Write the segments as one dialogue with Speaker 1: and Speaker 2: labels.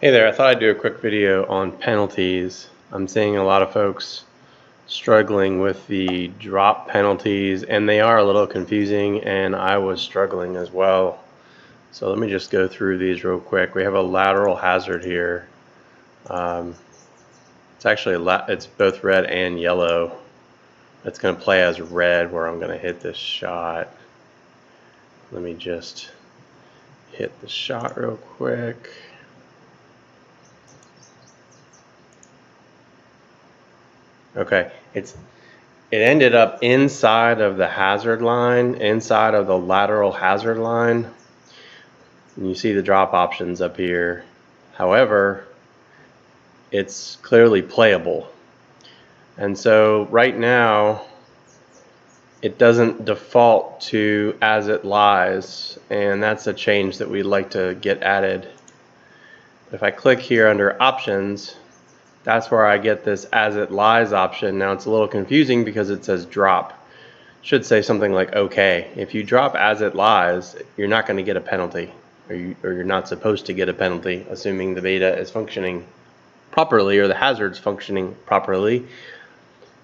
Speaker 1: Hey there, I thought I'd do a quick video on penalties. I'm seeing a lot of folks struggling with the drop penalties, and they are a little confusing, and I was struggling as well. So let me just go through these real quick. We have a lateral hazard here. It's actually it's both red and yellow. It's going to play as red where I'm going to hit this shot. Let me just hit the shot real quick. Okay, it ended up inside of the hazard line, inside of the lateral hazard line. And you see the drop options up here. However, it's clearly playable. And so right now, it doesn't default to as it lies, and that's a change that we'd like to get added. If I click here under options, that's where I get this as it lies option. Now it's a little confusing because it says drop. It should say something like okay. If you drop as it lies, you're not going to get a penalty, or you're not supposed to get a penalty, assuming the beta is functioning properly or the hazard's functioning properly.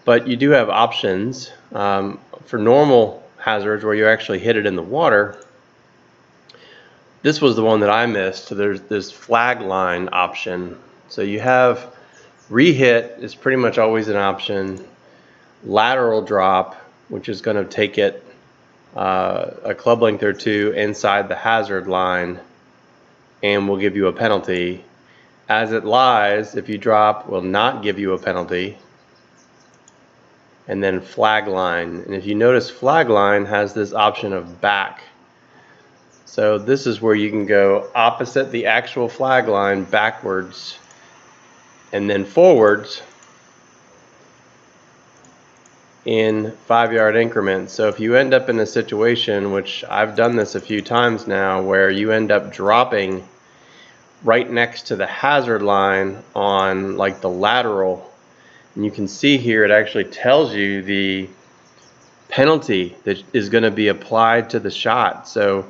Speaker 1: But you do have options for normal hazards where you actually hit it in the water. This was the one that I missed. So there's this flag line option. So you have re-hit is pretty much always an option. Lateral drop, which is going to take it a club length or two inside the hazard line and will give you a penalty. As it lies, if you drop, will not give you a penalty. And then flag line. And if you notice, flag line has this option of back. So this is where you can go opposite the actual flag line backwards and then forwards in 5-yard increments. So if you end up in a situation, which I've done this a few times now, where you end up dropping right next to the hazard line on like the lateral, and you can see here it actually tells you the penalty that is going to be applied to the shot. So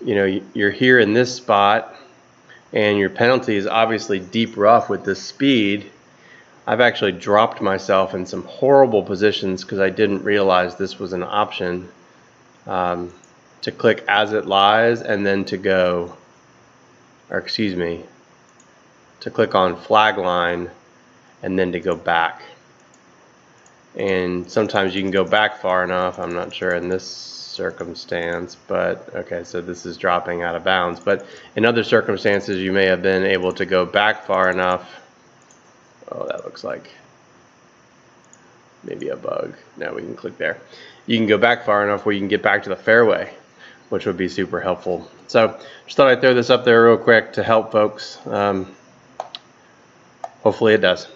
Speaker 1: you know, you're here in this spot and your penalty is obviously deep rough with this speed. I've actually dropped myself in some horrible positions because I didn't realize this was an option to click as it lies and then to go, or excuse me, to click on flag line and then to go back. And sometimes you can go back far enough. I'm not sure in this circumstance, but okay, so this is dropping out of bounds. But in other circumstances, you may have been able to go back far enough. Oh, that looks like maybe a bug. Now we can click there. You can go back far enough where you can get back to the fairway, which would be super helpful. So just thought I'd throw this up there real quick to help folks. Hopefully it does.